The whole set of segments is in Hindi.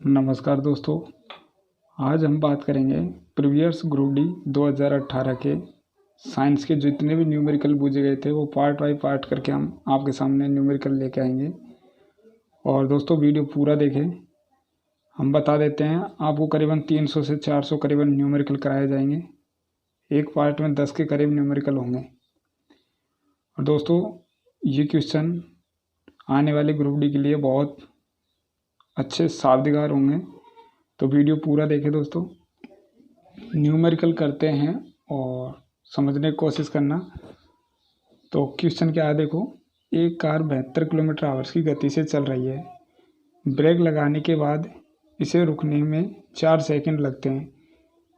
नमस्कार दोस्तों। आज हम बात करेंगे प्रीवियस ग्रुप डी 2018 के साइंस के जितने भी न्यूमेरिकल पूछे गए थे वो पार्ट बाय पार्ट करके हम आपके सामने न्यूमेरिकल लेके आएंगे। और दोस्तों वीडियो पूरा देखें। हम बता देते हैं आपको करीबन 300 से 400 करीबन न्यूमेरिकल कराए जाएंगे। एक पार्ट में 10 के करीब न्यूमेरिकल होंगे। और दोस्तों ये क्वेश्चन आने वाले ग्रुप डी के लिए बहुत अच्छे सावधिकार होंगे, तो वीडियो पूरा देखें दोस्तों। न्यूमेरिकल करते हैं और समझने की कोशिश करना। तो क्वेश्चन क्या है देखो, एक कार 72 किलोमीटर आवर्स की गति से चल रही है। ब्रेक लगाने के बाद इसे रुकने में 4 सेकंड लगते हैं।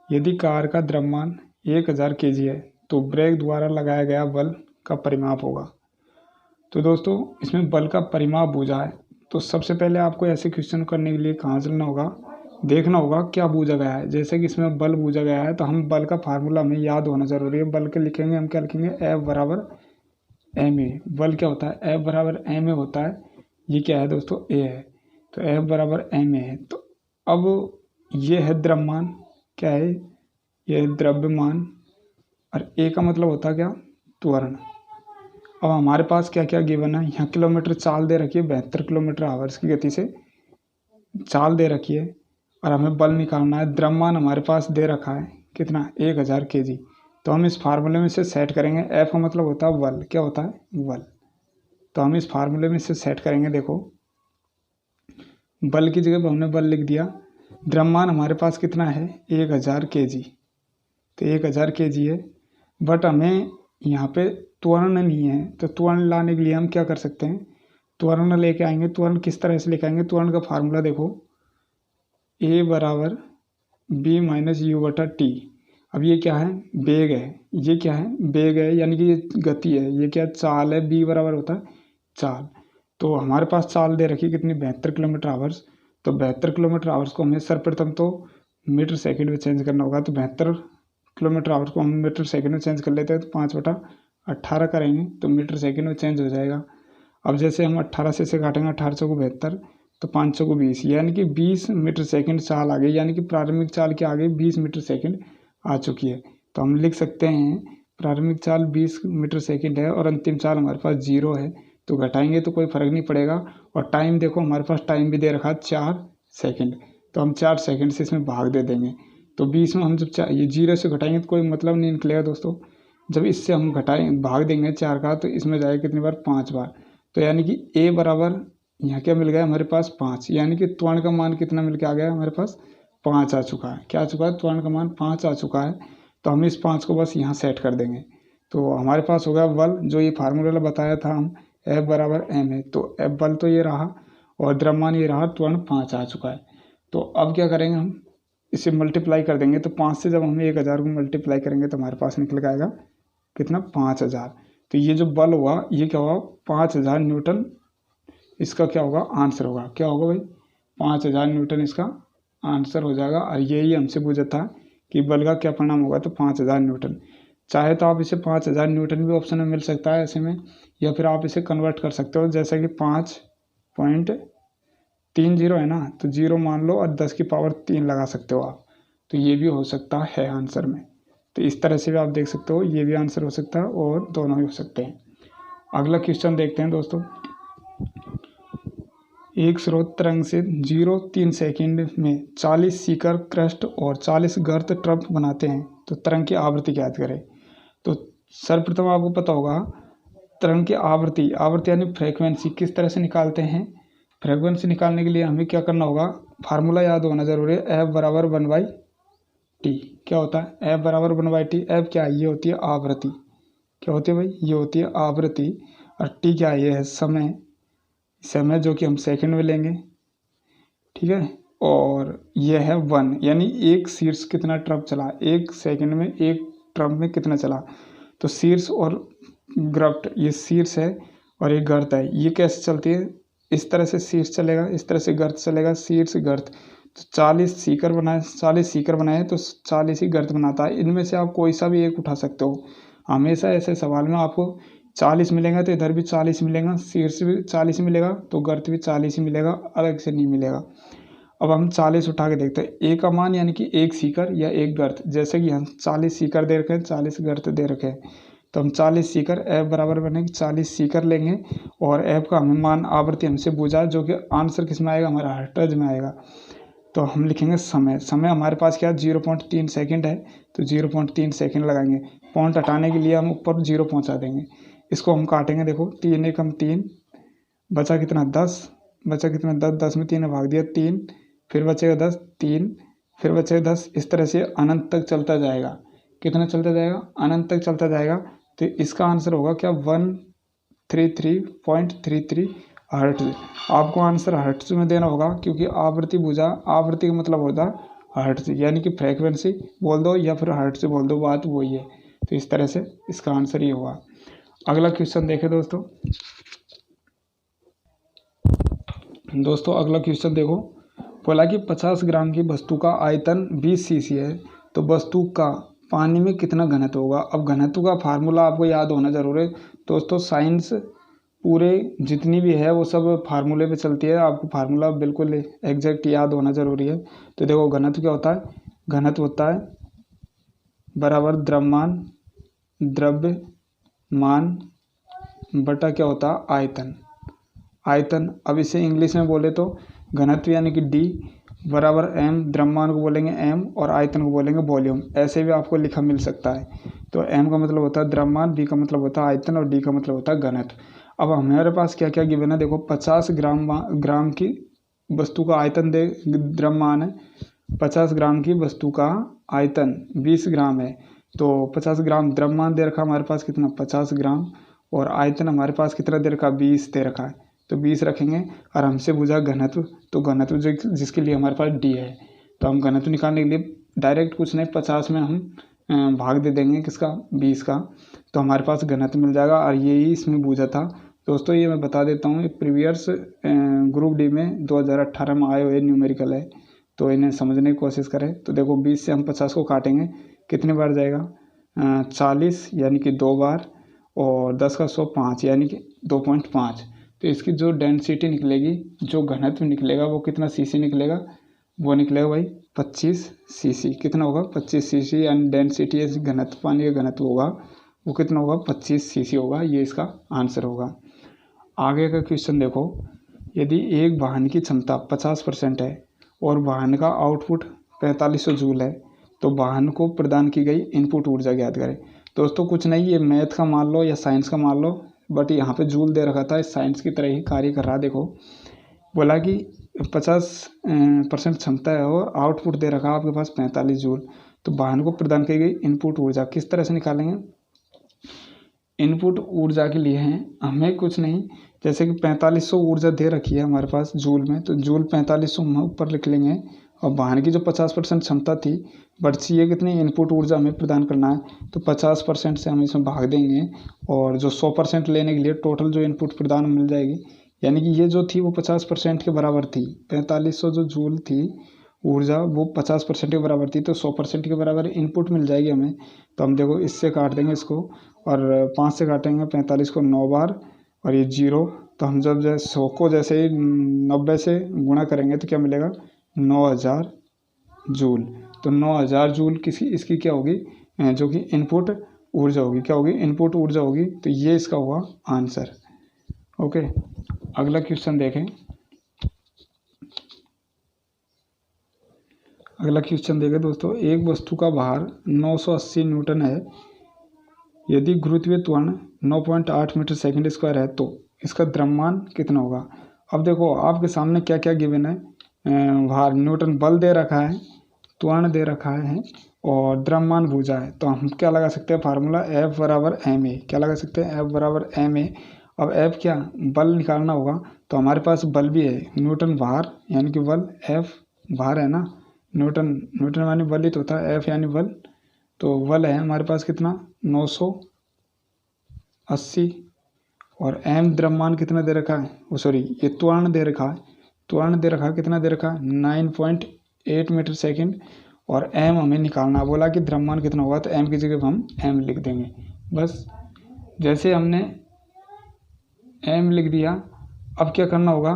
यदि कार का द्रव्यमान 1000 kg है तो ब्रेक द्वारा लगाया गया बल का परिमाप होगा। तो दोस्तों इसमें बल का परिमाप पूछा है, तो सबसे पहले आपको ऐसे क्वेश्चन करने के लिए कहाँ चलना होगा, देखना होगा क्या पूछा गया है। जैसे कि इसमें बल पूछा गया है तो हम बल का फार्मूला हमें याद होना जरूरी है। बल के लिखेंगे हम क्या लिखेंगे, F बराबर ma। बल क्या होता है, F बराबर ma होता है। ये क्या है दोस्तों, a है, तो F बराबर ma है। तो अब ये है द्रव्यमान, क्या है, ये है द्रव्यमान, और a का मतलब होता है क्या, त्वरण। अब हमारे पास क्या क्या गिवन है, यहाँ किलोमीटर चाल दे रखी है, 72 किलोमीटर आवर्स की गति से चाल दे रखी है, और हमें बल निकालना है। द्रव्यमान हमारे पास दे रखा है कितना, 1000 kg। तो हम इस फार्मूले में से सेट करेंगे। F का मतलब होता है बल, क्या होता है, बल। तो हम इस फार्मूले में से सेट करेंगे। देखो बल की जगह पर हमने बल लिख दिया। द्रव्यमान हमारे पास कितना है, 1000 kg, तो 1000 kg है। बट हमें यहाँ पे त्वरण नहीं है, तो त्वरण लाने के लिए हम क्या कर सकते हैं, त्वरण लेके आएंगे। त्वरण किस तरह से लेके आएंगे, त्वरण का फार्मूला देखो, a बराबर b माइनस यू बटा टी। अब ये क्या है, वेग है, ये क्या है, वेग है, यानी कि ये गति है, ये क्या चाल है, b बराबर होता है चाल। तो हमारे पास चाल दे रखी कितनी, 72 किलोमीटर आवर्स। तो 72 किलोमीटर आवर्स को हमें सर्वप्रथम तो मीटर सेकंड में चेंज करना होगा। तो 72 किलोमीटर आवर्स को हम मीटर सेकंड में चेंज कर लेते हैं, तो 5/18 करेंगे तो मीटर सेकंड में चेंज हो जाएगा। अब जैसे हम 18 से काटेंगे, 18 चौको 72, तो 5 चौको 20, यानी कि 20 मीटर सेकंड चाल आ गई, यानी कि प्रारंभिक चाल के आगे 20 मीटर सेकंड आ चुकी है। तो हम लिख सकते हैं प्रारंभिक चाल 20 मीटर सेकंड है और अंतिम चाल हमारे पास 0 है। तो घटाएंगे तो कोई फर्क नहीं पड़ेगा। और टाइम देखो हमारे पास टाइम भी दे रखा है 4 सेकंड, तो हम 4 सेकंड से इसमें भाग दे देंगे। तो 20 में हम जब ये 0 से घटाएंगे तो कोई मतलब नहीं निकलेगा दोस्तों। जब इससे हम घटाएं भाग देंगे 4 का, तो इसमें जाएगा कितनी बार, 5 बार। तो यानी कि a बराबर यहाँ क्या मिल गया हमारे पास, 5, यानी कि त्वरण का मान कितना मिल के आ गया हमारे पास, 5 आ चुका है। क्या आ चुका है, त्वरण का मान 5 आ चुका है। तो हम इस 5 को बस यहाँ सेट कर देंगे, तो हमारे पास हो गया बल, जो ये फार्मूला बताया था हम, F बराबर m है। तो F बल तो ये रहा और द्रव्यमान ये रहा, त्वरण 5 आ चुका है। तो अब क्या करेंगे, हम इसे मल्टीप्लाई कर देंगे। तो 5 से जब हम 1000 को मल्टीप्लाई करेंगे तो हमारे पास निकल आएगा कितना, 5000। तो ये जो बल हुआ ये क्या होगा, 5000 न्यूटन इसका क्या होगा, आंसर होगा। क्या होगा भाई, 5000 न्यूटन इसका आंसर हो जाएगा। और यही हमसे पूछा था कि बल का क्या परिणाम होगा, तो 5000 न्यूटन। चाहे तो आप इसे 5000 न्यूटन भी ऑप्शन में मिल सकता है ऐसे में, या फिर आप इसे कन्वर्ट कर सकते हो, जैसे कि 5.30 है ना, तो 0 मान लो और 10 की पावर 3 लगा सकते हो आप। तो ये भी हो सकता है आंसर में। तो इस तरह से भी आप देख सकते हो, ये भी आंसर हो सकता है और दोनों ही हो सकते हैं। अगला क्वेश्चन देखते हैं दोस्तों। एक स्रोत तरंग से 0.3 सेकंड में 40 सीकर क्रस्ट और 40 गर्त ट्रप बनाते हैं, तो तरंग की आवृत्ति ज्ञात करें। तो सर्वप्रथम आपको पता होगा तरंग की आवृत्ति, यानी फ्रीक्वेंसी किस तरह से निकालते हैं। फ्रीक्वेंसी निकालने के लिए हमें क्या करना होगा, फार्मूला याद होना जरूरी है। F बराबर 1/t। क्या होता है, F बराबर 1/t। F क्या है, ये होती है आवृत्ति। क्या होती है भाई, ये होती है आवृत्ति। और t क्या है, ये है समय, जो कि हम सेकंड में लेंगे, ठीक है। और ये है 1, यानी एक शीर्ष कितना ट्रप चला, एक सेकंड में एक ट्रप में कितना चला। तो शीर्ष और गर्त, ये शीर्ष है और ये गर्त है। ये कैसे चलती है, इस तरह से शीर्ष चलेगा, इस तरह से गर्त चलेगा, शीर्ष गर्त। तो 40 सीकर बनाए, 40 सीकर बनाए तो 40 ही गर्त बनाता है। इनमें से आप कोई सा भी एक उठा सकते हो। हमेशा ऐसे सवाल में आपको 40 मिलेगा तो इधर भी 40 मिलेगा, शीर्ष भी 40 मिलेगा तो गर्त भी 40 ही मिलेगा, अलग से नहीं मिलेगा। अब हम 40 उठा के देखते हैं। ए का मान यानी कि एक सीकर या एक गर्त, जैसे कि हम 40 सीकर दे रखे हैं, 40 गर्त दे रखे हैं, तो हम 40 सीकर एफ बराबर बनेंगे 40 सीकर लेंगे और एफ का हमें मान आवृत्ति हमसे पूछा है, जो कि आंसर किस में आएगा, हमारा हर्ट्ज में आएगा। तो हम लिखेंगे समय। समय हमारे पास क्या है, 0.3 सेकेंड है, तो 0.3 सेकेंड लगाएंगे। पॉइंट हटाने के लिए हम ऊपर 0 पहुंचा देंगे। इसको हम काटेंगे, देखो 3 एकम 3, बचा कितना 10, बचा कितना 10, 10 में 3 ने भाग दिया 3, फिर बचेगा 10, 3, फिर बचेगा 10। इस तरह से अनंत तक चलता जाएगा। कितना चलता जाएगा, अनंत तक चलता जाएगा। तो इसका आंसर होगा क्या, 133.33 हर्ट्ज। आपको आंसर हर्ट्ज में देना होगा, क्योंकि आवृत्ति भुजा, आवृत्ति का मतलब होता है हर्ट्ज, यानी कि फ्रीक्वेंसी बोल दो या फिर हर्ट्ज बोल दो, बात वही है। तो इस तरह से इसका आंसर ये होगा। अगला क्वेश्चन देखें दोस्तों। अगला क्वेश्चन देखो, बोला कि 50 ग्राम की वस्तु का आयतन 20 सीसी है, तो वस्तु का पानी में कितना घनत्व होगा। अब घनत्व का फार्मूला आपको याद होना जरूर है दोस्तों। साइंस पूरे जितनी भी है वो सब फार्मूले पे चलती है, आपको फार्मूला बिल्कुल एग्जैक्ट याद होना जरूरी है। तो देखो घनत्व क्या होता है, घनत्व होता है बराबर द्रव्यमान, द्रव्यमान बटा क्या होता है, आयतन। आयतन, अब इसे इंग्लिश में बोले तो घनत्व यानी कि डी बराबर एम, द्रव्यमान को बोलेंगे एम और आयतन को बोलेंगे वॉल्यूम। ऐसे भी आपको लिखा मिल सकता है। तो एम का मतलब होता है द्रव्यमान, बी का मतलब होता है आयतन और डी का मतलब होता है घनत्व। अब हमारे पास क्या क्या गिवन है, देखो 50 ग्राम की वस्तु का आयतन दे, द्रव्यमान है। 50 ग्राम की वस्तु का आयतन 20 ग्राम है, तो 50 ग्राम द्रव्यमान दे रखा हमारे पास कितना 50 ग्राम, और आयतन हमारे पास कितना दे रखा 20 दे रखा है, तो 20 रखेंगे। और हमसे पूछा घनत्व, तो घनत्व जिसके लिए हमारे पास डी है, तो हम घनत्व निकालने के लिए डायरेक्ट कुछ नहीं, 50 में हम भाग दे देंगे किसका, 20 का, तो हमारे पास घनत्व मिल जाएगा। और यही इसमें पूछा था दोस्तों। ये मैं बता देता हूँ, प्रीवियस ग्रुप डी में 2018 में आए हुए न्यूमेरिकल है, तो इन्हें समझने की कोशिश करें। तो देखो 20 से हम 50 को काटेंगे, कितने बार जाएगा, 40 यानी कि 2 बार, और 10 का 100 5 यानी कि 2.5। तो इसकी जो डेंसिटी निकलेगी, जो घनत्व निकलेगा वो कितना सीसी निकलेगा, वो निकलेगा भाई 25 सीसी। कितना होगा 25 सीसी, यानी डेंसिटी घनत्व, पानी का घनत्व होगा वो कितना होगा 25 सीसी होगा। ये इसका आंसर होगा। आगे का क्वेश्चन देखो, यदि एक वाहन की क्षमता 50% है और वाहन का आउटपुट 4500 जूल है, तो वाहन को प्रदान की गई इनपुट ऊर्जा ज्ञात करें। दोस्तों कुछ नहीं, ये मैथ का मान लो या साइंस का मान लो, बट यहाँ पे जूल दे रखा था, साइंस की तरह ही कार्य कर रहा। देखो बोला कि 50% क्षमता है और आउटपुट दे रखा आपके पास 45 जूल, तो वाहन को प्रदान की गई इनपुट ऊर्जा किस तरह से निकालेंगे। इनपुट ऊर्जा के लिए हैं हमें कुछ नहीं, जैसे कि 4500 ऊर्जा दे रखी है हमारे पास जूल में, तो जूल 4500 हम ऊपर लिख लेंगे। और वाहन की जो 50% क्षमता थी, बट चाहिए कितनी इनपुट ऊर्जा हमें प्रदान करना है, तो 50% से हम इसमें भाग देंगे, और जो 100% लेने के लिए टोटल जो इनपुट प्रदान मिल जाएगी, यानी कि ये जो थी वो 50% के बराबर थी। 4500 जो जूल थी ऊर्जा, वो 50% के बराबर थी, तो 100% के बराबर इनपुट मिल जाएगी हमें। तो हम देखो इससे काट देंगे इसको, और 5 से काटेंगे 45 को 9 बार, और ये 0, तो हम जब 100 को जैसे ही 90 से गुणा करेंगे तो क्या मिलेगा 9000 जूल। तो 9000 जूल इसकी क्या होगी, जो कि इनपुट ऊर्जा होगी, क्या होगी इनपुट ऊर्जा होगी। तो ये इसका हुआ आंसर। ओके, अगला क्वेश्चन देखें। दोस्तों, एक वस्तु का भार 980 न्यूटन है, यदि गुरुत्वीय त्वरण 9.8 मीटर सेकंड स्क्वायर है, तो इसका द्रव्यमान कितना होगा। अब देखो आपके सामने क्या क्या गिवन है, भार न्यूटन बल दे रखा है, त्वरण दे रखा है, और द्रव्यमान भुजा है। तो हम क्या लगा सकते हैं फार्मूला, F बराबर ma। क्या लगा सकते हैं, F बराबर ma। अब F क्या, बल निकालना होगा, तो हमारे पास बल भी है, न्यूटन भार यानी कि बल, F भार है ना, न्यूटन यानी बल ही तो होता है, F यानी बल, तो बल है हमारे पास कितना 980, और m द्रव्यमान कितना दे रखा है, वो सॉरी ये त्वरण दे रखा है, कितना दे रखा है 9.8 मीटर सेकंड, और m हमें निकालना बोला कि द्रव्यमान कितना होगा, तो m की जगह हम m लिख देंगे बस। जैसे हमने m लिख दिया, अब क्या करना होगा,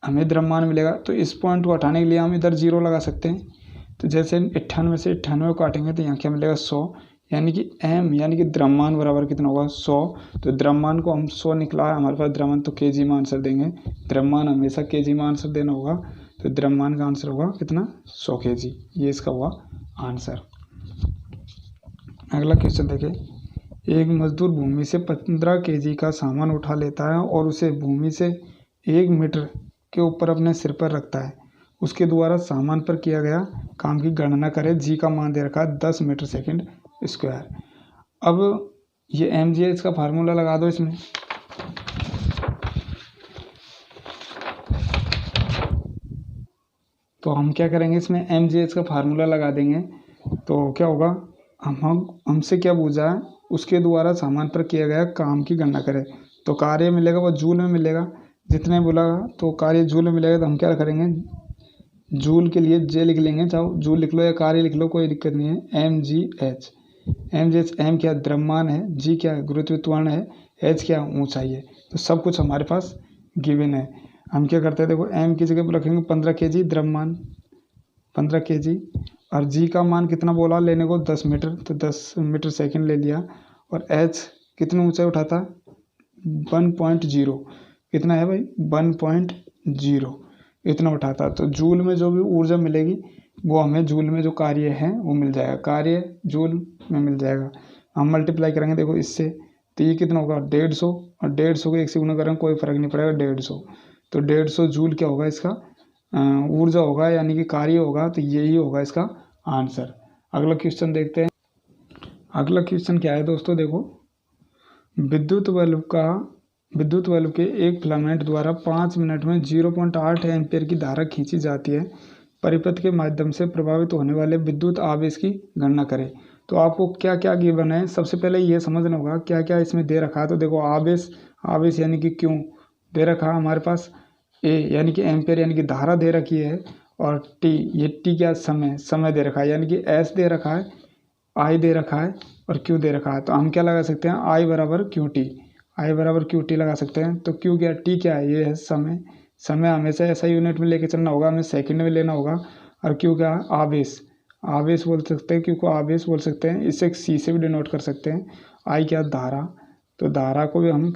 हमें द्रव्यमान मिलेगा। तो इस पॉइंट को हटाने के लिए हम इधर 0 लगा सकते हैं। तो जैसे 98 से 98 को काटेंगे तो यहाँ क्या मिलेगा 100, यानी कि m यानी कि द्रव्यमान बराबर कितना होगा 100। तो द्रव्यमान को हम 100 निकला है हमारे पास द्रव्यमान, तो kg में आंसर देंगे। द्रव्यमान हमेशा kg में आंसर देना होगा, तो द्रव्यमान का आंसर होगा कितना 100 kg, ये इसका हुआ आंसर। अगला क्वेश्चन देखिए, एक मजदूर भूमि से 15 kg का सामान उठा लेता है और उसे भूमि से 1 मीटर के ऊपर अपने सिर पर रखता है। उसके द्वारा सामान पर किया गया काम की गणना करें। जी का मान दे रखा है 10 मीटर सेकंड स्क्वायर। अब ये mg है, इसका फार्मूला लगा दो इसमें। तो हम क्या करेंगे, इसमें mg का फार्मूला लगा देंगे। तो क्या होगा, हमसे क्या पूछा है, उसके द्वारा सामान पर किया गया काम की गणना करें। तो कार्य मिलेगा वो जूल में मिलेगा, जितने बोला तो कार्य जूल में मिलेगा। तो हम क्या करेंगे, जूल के लिए जे लिख लेंगे, चाहे जूल लिख लो या कार्य लिख लो, कोई दिक्कत नहीं है। mgh, m क्या द्रव्यमान है, g क्या गुरुत्व त्वरण है, h क्या ऊंचाई है। तो सब कुछ हमारे पास गिवन है। हम क्या करते हैं, देखो m की जगह पर रखेंगे 15 kg द्रव्यमान, 15 kg, और g का मान कितना बोला लेने को 10 मीटर, तो 10 मीटर सेकंड ले लिया। और h कितनी ऊंचाई उठाता 1.0, कितना है भाई 1.0 इतना उठाता। तो जूल में जो भी ऊर्जा मिलेगी वो हमें जूल में जो कार्य है वो मिल जाएगा, कार्य जूल में मिल जाएगा। हम मल्टीप्लाई करेंगे देखो इससे, तो ये कितना होगा 150, और 150 को 1 से गुना करेंगे कोई फर्क नहीं पड़ेगा 150। तो 150 जूल क्या होगा इसका ऊर्जा होगा, यानी कि कार्य होगा। तो यही होगा इसका आंसर। अगला क्वेश्चन देखते हैं। अगला क्वेश्चन क्या है दोस्तों, देखो विद्युत बल्ब के एक फिलामेंट द्वारा 5 मिनट में 0.8 एम्पीयर की धारा खींची जाती है। परिपथ के माध्यम से प्रभावित होने वाले विद्युत आवेश की गणना करें। तो आपको क्या क्या गिवन है, सबसे पहले ये समझना होगा क्या क्या इसमें दे रखा है। तो देखो आवेश यानी कि क्यों दे रखा है हमारे पास, ए यानी कि एम्पीयर यानी कि धारा दे रखी है, और टी ये टी क्या समय दे रखा है, यानी कि एस दे रखा है, आई दे रखा है, और क्यू दे रखा है। तो हम क्या लगा सकते हैं, आई बराबर क्यू टी लगा सकते हैं। तो क्यू क्या टी क्या है, ये है समय हमेशा ऐसा यूनिट में लेके चलना होगा, हमें सेकंड में लेना होगा। और क्यू क्या आवेश बोल सकते हैं, क्यू को आवेश बोल सकते हैं, इसे सी से भी डिनोट कर सकते हैं। आई क्या धारा, तो धारा को भी हम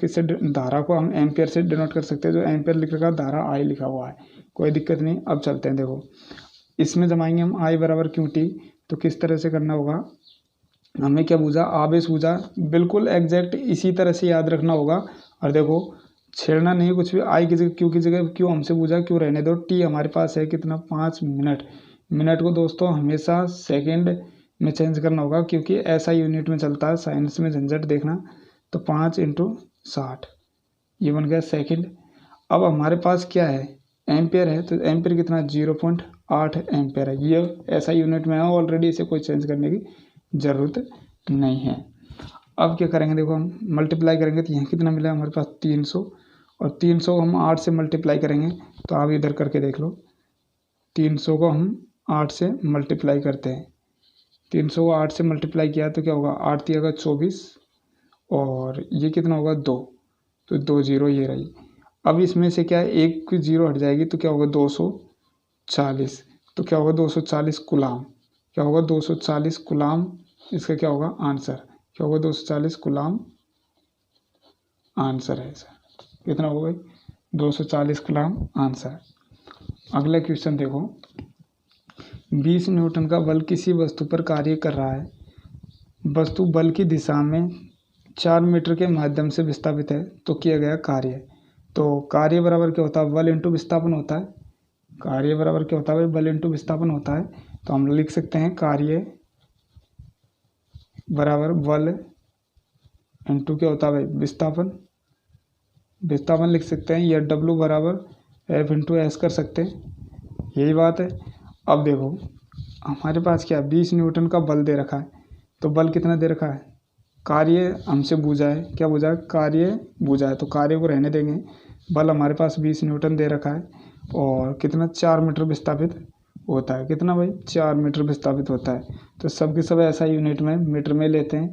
धारा को हम एम्पियर से डिनोट कर सकते हैं, जो एम्पियर लिख रखा है धारा आई लिखा हुआ है, कोई दिक्कत नहीं। अब चलते हैं, देखो इसमें जमाएंगे हम आई बराबर क्यू टी। तो किस तरह से करना होगा, हमें क्या पूछा आवेश पूछा, बिल्कुल एग्जैक्ट इसी तरह से याद रखना होगा। और देखो छेड़ना नहीं कुछ भी, आई की जगह क्यू की जगह क्यू हमसे पूछा क्यू रहने दो। टी हमारे पास है कितना 5 मिनट को दोस्तों हमेशा सेकंड में चेंज करना होगा, क्योंकि ऐसा यूनिट में चलता है साइंस में, झंझट देखना। तो 5 × 60 ये बन गया सेकंड। अब हमारे पास क्या है एम्पियर है, तो एम्पियर कितना 0.8 एम्पियर है। ये ऐसा यूनिट में है ऑलरेडी, इसे कोई चेंज करने की ज़रूरत नहीं है। अब क्या करेंगे, देखो हम मल्टीप्लाई करेंगे तो यहाँ कितना मिला हमारे पास 300, और 300 हम 8 से मल्टीप्लाई करेंगे। तो आप इधर करके देख लो, 300 को हम 8 से मल्टीप्लाई करते हैं। 300 को 8 से मल्टीप्लाई किया तो क्या होगा 8 3 का 24, और ये कितना होगा 2, तो 2 0 ये रही। अब इसमें से क्या है एक 0 हट जाएगी, तो क्या होगा 240। तो क्या होगा 240 कूलाम, क्या होगा 240 कूलाम, इसका क्या होगा आंसर, क्या होगा 240 कूलाम आंसर है सर। कितना होगा भाई 240 कूलाम आंसर। अगला क्वेश्चन देखो, 20 न्यूटन का बल किसी वस्तु पर कार्य कर रहा है। वस्तु बल की दिशा में 4 मीटर के माध्यम से विस्थापित है। तो किया गया कार्य, तो कार्य बराबर क्या होता है बल इंटू विस्थापन होता है। कार्य बराबर क्या होता है भाई बल इंटू विस्थापन होता है। तो हम लिख सकते हैं कार्य बराबर बल इंटू क्या होता है भाई विस्थापन लिख सकते हैं, या W बराबर F इंटू एस कर सकते हैं, यही बात है। अब देखो हमारे पास क्या 20 न्यूटन का बल दे रखा है। तो बल कितना दे रखा है, कार्य हमसे पूछा है, क्या पूछा है कार्य पूछा है, तो कार्य को रहने देंगे। बल हमारे पास 20 न्यूटन दे रखा है, और कितना 4 मीटर विस्थापित होता है, कितना भाई 4 मीटर विस्थापित होता है। तो सब के सब ऐसा यूनिट में मीटर में लेते हैं,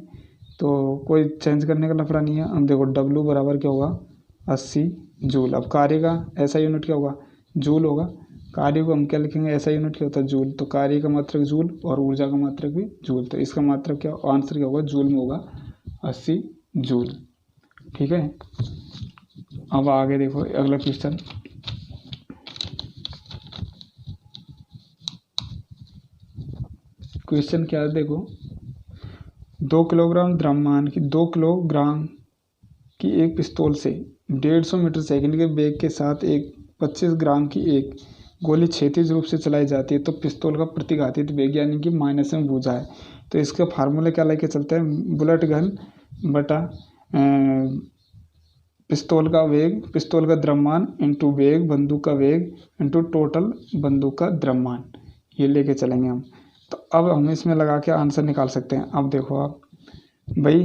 तो कोई चेंज करने का लफड़ा नहीं है। अब देखो W बराबर क्या होगा 80 जूल। अब कार्य का ऐसा यूनिट क्या होगा जूल होगा। कार्य को हम क्या लिखेंगे, ऐसा यूनिट क्या होता है, जूल। तो कार्य का मात्रक जूल और ऊर्जा का मात्रक भी जूल। तो इसका मात्रक क्या, आंसर क्या होगा, जूल में होगा 80 जूल। ठीक है। अब आगे देखो अगला क्वेश्चन। क्वेश्चन क्या है देखो, 2 किलोग्राम द्रव्यमान की 2 किलोग्राम की एक पिस्तौल से 150 मीटर सेकंड के वेग के साथ एक 25 ग्राम की एक गोली क्षैतिज रूप से चलाई जाती है तो पिस्तौल का प्रतिघातित वेग यानी कि माइनस में बूझा है। तो इसका फार्मूला क्या लेके चलते हैं, बुलेट गन बटा पिस्तौल का वेग, पिस्तौल का द्रव्यमान इंटू वेग, बंदूक का वेग इंटू टोटल बंदूक का द्रव्यमान, ये लेके चलेंगे हम। तो अब हम इसमें लगा के आंसर निकाल सकते हैं। अब देखो आप भाई,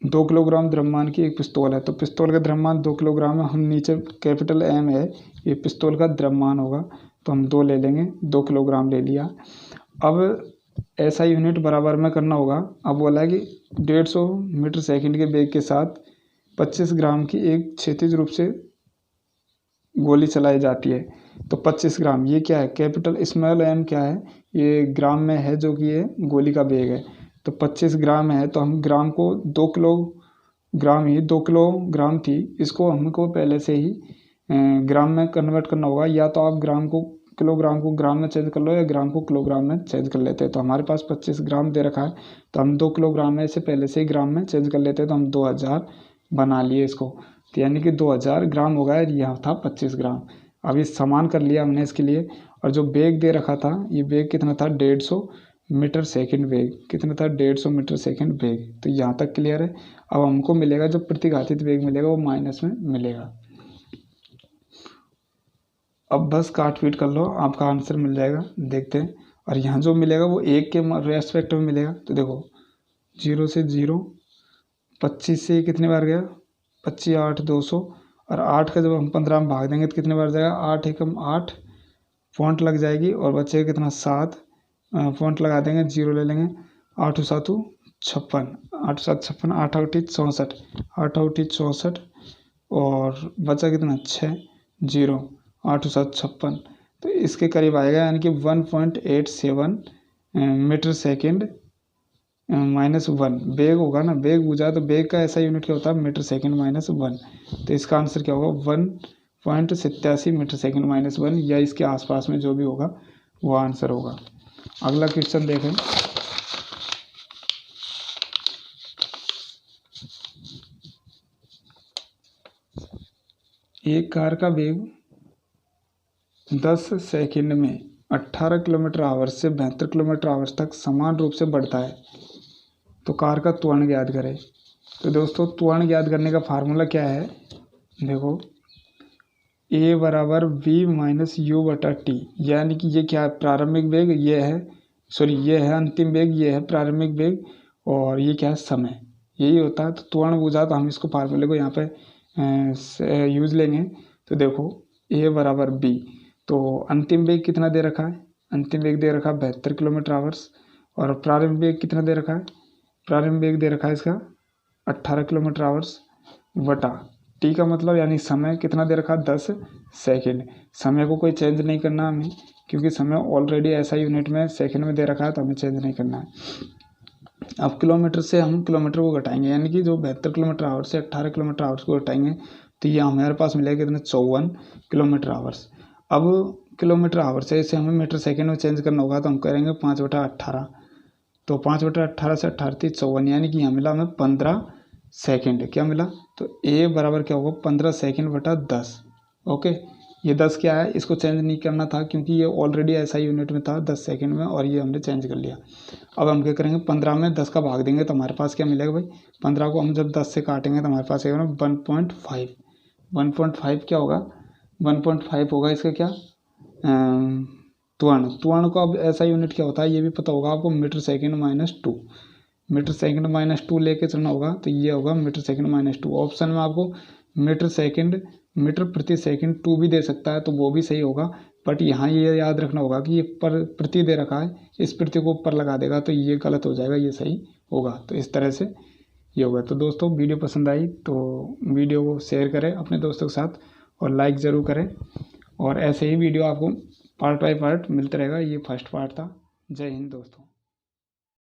2 किलोग्राम द्रव्यमान की एक पिस्तौल है तो पिस्तौल का द्रव्यमान 2 किलोग्राम है। हम नीचे कैपिटल एम है, ये पिस्तौल का द्रव्यमान होगा तो हम 2 ले लेंगे, 2 किलोग्राम ले लिया। अब ऐसा यूनिट बराबर में करना होगा। अब बोला है कि 150 मीटर सेकंड के वेग के साथ 25 ग्राम की एक क्षैतिज रूप से गोली चलाई जाती है तो 25 ग्राम, ये क्या है, कैपिटल स्मॉल एम क्या है, ये ग्राम में है जो कि ये गोली का वेग है। तो 25 ग्राम है तो हम ग्राम को 2 किलोग्राम ही 2 किलोग्राम थी, इसको हमको पहले से ही ग्राम में कन्वर्ट करना होगा। या तो आप किलोग्राम को ग्राम में चेंज कर लो या ग्राम को किलोग्राम में चेंज कर लेते हैं। तो हमारे पास 25 ग्राम दे रखा है तो हम 2 किलोग्राम में से पहले से ही ग्राम में चेंज कर लेते हैं तो हम 2000 बना लिए इसको। तो यानी कि 2000 ग्राम हो गया, यहाँ था 25 ग्राम। अब ये समान कर लिया हमने इसके लिए। और जो वेग दे रखा था, ये वेग कितना था, 150 मीटर सेकंड वेग, कितना था, 150 मीटर सेकंड वेग। तो यहाँ तक क्लियर है। अब हमको मिलेगा जो प्रतिघातित वेग मिलेगा वो माइनस में मिलेगा। अब बस काट पीट कर लो, आपका आंसर मिल जाएगा। देखते हैं। और यहाँ जो मिलेगा वो 1 के रेस्पेक्ट में मिलेगा। तो देखो 0 से 0, 25 से कितने बार गया, 25 8 200, और 8 का जब हम 15 में भाग देंगे तो कितने बार जाएगा, 8 एकम 8, पॉइंट लग जाएगी और बचेगा कितना 7, पॉइंट लगा देंगे, 0 ले लेंगे, 8 7 56, 8 7 56, 8 8 64, 8 8 64 और बचा कितना 6 0, 8 7 56। तो इसके करीब आएगा यानी कि 1.87 मीटर सेकेंड -1 वेग होगा ना। वेग पूछा तो वेग का ऐसा यूनिट क्या होता है, मीटर सेकेंड -1। तो इसका आंसर क्या होगा, 1.87 मीटर सेकेंड -1 या इसके आसपास में जो भी होगा वो आंसर होगा। अगला क्वेश्चन देखें। एक कार का वेग 10 सेकंड में 18 किलोमीटर आवर से 72 किलोमीटर आवर तक समान रूप से बढ़ता है तो कार का त्वरण ज्ञात करें। तो दोस्तों त्वरण ज्ञात करने का फार्मूला क्या है, देखो A बराबर V माइनस U बटा टी, यानी कि ये क्या है, प्रारंभिक वेग, ये है ये है अंतिम वेग, ये है प्रारंभिक वेग, और ये क्या है, समय, यही होता है। तो त्वरण बुझा तो हम इसको फार्मूले को यहाँ पे यूज लेंगे। तो देखो A बराबर B, तो अंतिम वेग कितना दे रखा है, अंतिम वेग दे रखा है 72 किलोमीटर आवर्स, और प्रारंभिक वेग कितना दे रखा है, प्रारंभिक वेग दे रखा है इसका 18 किलोमीटर आवर्स बटा टी का मतलब यानी समय कितना दे रखा है 10 सेकंड। समय को कोई चेंज नहीं करना हमें क्योंकि समय ऑलरेडी ऐसा यूनिट में सेकंड में दे रखा है तो हमें चेंज नहीं करना है। अब किलोमीटर से हम किलोमीटर को घटाएंगे यानी कि जो 72 किलोमीटर आवर्स से 18 किलोमीटर आवर्स को घटाएंगे तो ये हमारे पास मिलेगा कितना 54 किलोमीटर आवर्स। अब किलोमीटर आवर्स से इसे हमें मीटर सेकेंड में चेंज करना होगा तो हम करेंगे 5/18। तो 5/18 से 18 54 यानी कि यहाँ मिला हमें 15 सेकेंड। क्या मिला, तो A बराबर क्या होगा 15 सेकेंड बटा 10। ओके, ये 10 क्या है, इसको चेंज नहीं करना था क्योंकि ये ऑलरेडी ऐसा यूनिट में था 10 सेकेंड में और ये हमने चेंज कर लिया। अब हम क्या करेंगे 15 में 10 का भाग देंगे तो हमारे पास क्या मिलेगा भाई, 15 को हम जब 10 से काटेंगे तो हमारे पास आएगा 1.5। 1.5 क्या होगा, 1.5 होगा इसका क्या, त्वरण को अब ऐसा यूनिट क्या होता है ये भी पता होगा आपको, मीटर सेकेंड -2, मीटर सेकेंड -2 लेके चलना होगा तो ये होगा मीटर सेकेंड -2। ऑप्शन में आपको मीटर प्रति सेकंड 2 भी दे सकता है तो वो भी सही होगा, बट यहाँ ये याद रखना होगा कि ये प्रति दे रखा है, इस प्रति को ऊपर लगा देगा तो ये गलत हो जाएगा, ये सही होगा। तो इस तरह से ये होगा। तो दोस्तों वीडियो पसंद आई तो वीडियो को शेयर करें अपने दोस्तों के साथ और लाइक ज़रूर करें और ऐसे ही वीडियो आपको पार्ट बाय पार्ट मिलता रहेगा। ये फर्स्ट पार्ट था। जय हिंद दोस्तों।